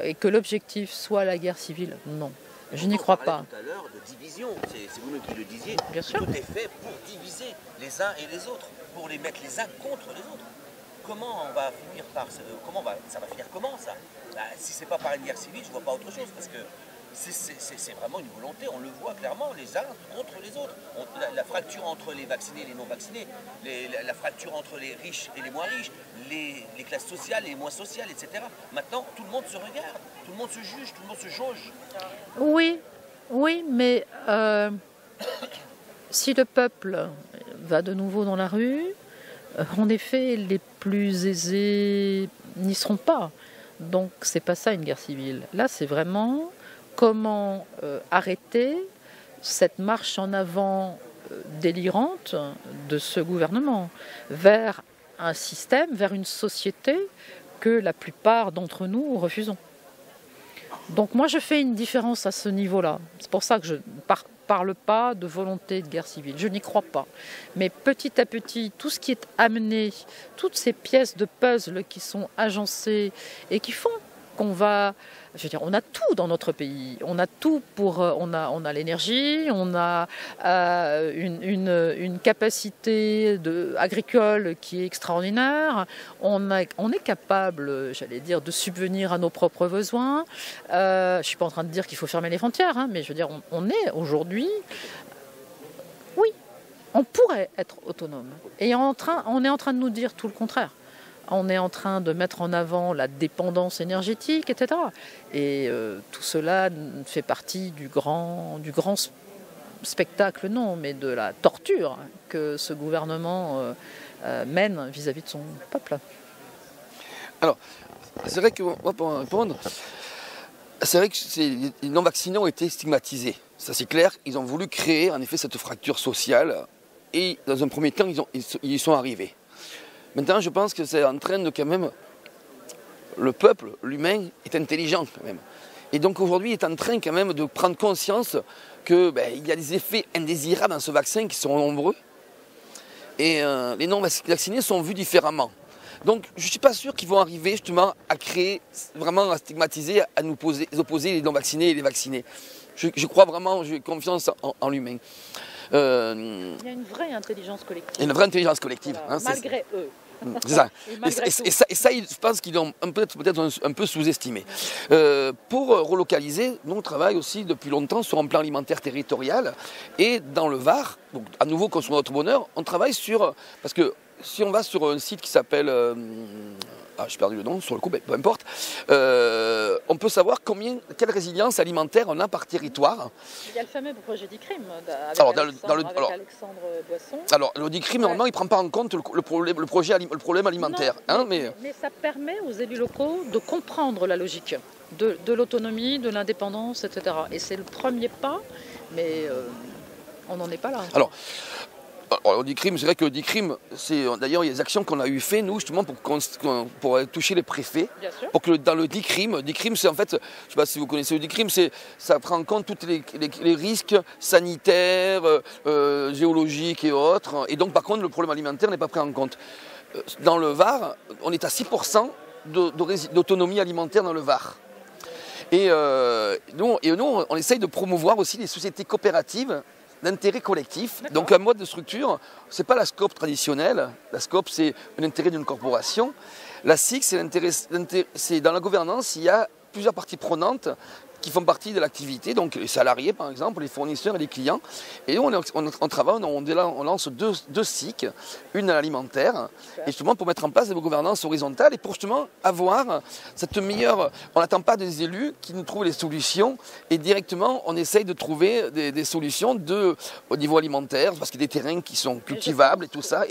Speaker 2: et que l'objectif soit la guerre civile, non. Je n'y crois pas.
Speaker 1: Tout à l'heure de division, c'est vous-même qui le disiez.
Speaker 2: Bien sûr.
Speaker 1: Tout est fait pour diviser les uns et les autres, pour les mettre les uns contre les autres. Comment on va finir par ça va finir comment ça? Si c'est pas par une guerre civile, je vois pas autre chose parce que c'est vraiment une volonté, on le voit clairement, les uns contre les autres. La fracture entre les vaccinés et les non-vaccinés, la fracture entre les riches et les moins riches, les classes sociales et les moins sociales, etc. Maintenant, tout le monde se regarde, tout le monde se juge, tout le monde se jauge.
Speaker 2: Oui, mais si le peuple va de nouveau dans la rue, en effet, les plus aisés n'y seront pas. Donc, c'est pas ça une guerre civile. Là, c'est vraiment comment arrêter cette marche en avant délirante de ce gouvernement vers un système, vers une société que la plupart d'entre nous refusons. Donc moi je fais une différence à ce niveau-là. C'est pour ça que je ne parle pas de volonté de guerre civile. Je n'y crois pas. Mais petit à petit, tout ce qui est amené, toutes ces pièces de puzzle qui sont agencées et qui font qu'on va... Je veux dire, on a tout dans notre pays. On a tout pour... On a l'énergie, on a une capacité agricole qui est extraordinaire. On est capable, j'allais dire, de subvenir à nos propres besoins. Je ne suis pas en train de dire qu'il faut fermer les frontières, hein, mais je veux dire, on est aujourd'hui... Oui, on pourrait être autonome. Et on est en train de nous dire tout le contraire. On est en train de mettre en avant la dépendance énergétique, etc. Et tout cela fait partie du grand spectacle, non, mais de la torture que ce gouvernement mène vis-à-vis de son peuple.
Speaker 4: Alors, c'est vrai que, pour répondre, c'est vrai que les non-vaccinés ont été stigmatisés. Ça c'est clair, ils ont voulu créer en effet cette fracture sociale et dans un premier temps, ils y sont arrivés. Maintenant, je pense que c'est en train de quand même... Le peuple, l'humain, est intelligent quand même. Et donc aujourd'hui, il est en train quand même de prendre conscience qu'il y a des effets indésirables dans ce vaccin qui sont nombreux. Et les non-vaccinés sont vus différemment. Donc je ne suis pas sûr qu'ils vont arriver justement à créer, vraiment à stigmatiser, à nous opposer les non-vaccinés et les vaccinés. Je crois vraiment, j'ai confiance en l'humain.
Speaker 2: Il y a une vraie intelligence collective.
Speaker 4: Une vraie intelligence collective.
Speaker 2: Voilà,
Speaker 4: Hein,
Speaker 2: malgré eux.
Speaker 4: C'est ça.
Speaker 2: Et
Speaker 4: ça, je pense qu'ils l'ont peut-être un peu sous-estimé. Pour relocaliser, nous on travaille aussi depuis longtemps sur un plan alimentaire territorial. Et dans le Var, donc à nouveau Consommer notre bonheur, on travaille sur... Parce que si on va sur un site qui s'appelle... j'ai perdu le nom, sur le coup, peu importe. On peut savoir quelle résilience alimentaire on a par territoire.
Speaker 2: Il y a le fameux projet d'ICRIM avec Alexandre Boisson.
Speaker 4: Alors, le DICRIM, normalement, il ne prend pas en compte le problème alimentaire.
Speaker 2: Non,
Speaker 4: mais
Speaker 2: ça permet aux élus locaux de comprendre la logique de l'autonomie, de l'indépendance, etc. Et c'est le premier pas, mais on n'en est pas là.
Speaker 4: Alors, le DICRIM, c'est vrai que le DICRIM, d'ailleurs, il y a des actions qu'on a eu fait, nous, justement, pour toucher les préfets.
Speaker 2: Bien sûr.
Speaker 4: Pour que dans le DICRIM, c'est en fait, je ne sais pas si vous connaissez le DICRIM, ça prend en compte tous les risques sanitaires, géologiques et autres. Et donc, par contre, le problème alimentaire n'est pas pris en compte. Dans le Var, on est à 6% d'autonomie alimentaire dans le Var. Et nous, on essaye de promouvoir aussi les sociétés coopératives d'intérêt collectif. Donc un mode de structure, ce n'est pas la SCOP traditionnelle. La SCOP, c'est un intérêt d'une corporation. La SIC, c'est dans la gouvernance, il y a plusieurs parties prenantes qui font partie de l'activité, donc les salariés par exemple, les fournisseurs et les clients. Et on travaille, on lance deux SIC, une à l'alimentaire, et justement pour mettre en place des gouvernances horizontales et pour justement avoir cette meilleure... On n'attend pas des élus qui nous trouvent les solutions, et directement on essaye de trouver des solutions au niveau alimentaire, parce qu'il y a des terrains qui sont cultivables et tout ça.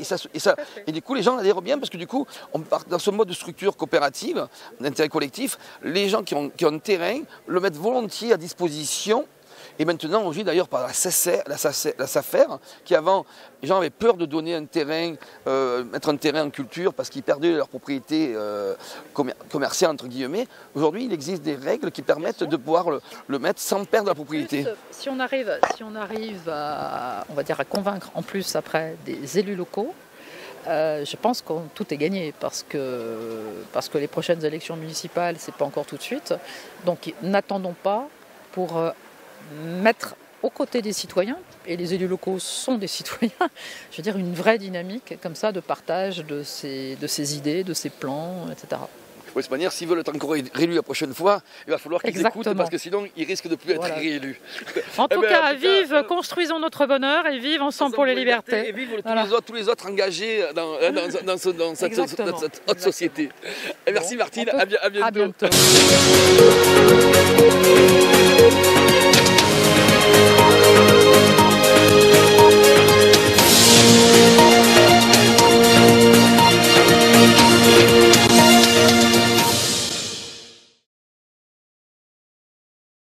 Speaker 4: Et du coup les gens adhèrent bien, parce que du coup, on part dans ce mode de structure coopérative, d'intérêt collectif, les gens qui ont un terrain le mettent volontiers à disposition Et maintenant, aujourd'hui, d'ailleurs, par la SAFER, qui avant, les gens avaient peur de donner un terrain, mettre un terrain en culture parce qu'ils perdaient leur propriété commerciale, entre guillemets. Aujourd'hui, il existe des règles qui permettent de pouvoir le mettre sans perdre la propriété.
Speaker 2: Si on arrive à, on va dire, à convaincre en plus après des élus locaux, je pense que tout est gagné parce que les prochaines élections municipales, c'est pas encore tout de suite. Donc n'attendons pas pour mettre aux côtés des citoyens, et les élus locaux sont des citoyens, je veux dire une vraie dynamique comme ça de partage de ces idées, de ces plans, etc.
Speaker 4: De toute manière, s'ils veulent être encore réélus la prochaine fois, il va falloir qu'ils écoutent parce que sinon ils risquent de plus être réélus.
Speaker 2: En tout cas, vive, construisons notre bonheur et vive ensemble pour les libertés.
Speaker 4: Et vive tous les autres engagés dans cette haute société. Et merci Martine, à bientôt.
Speaker 2: À bientôt.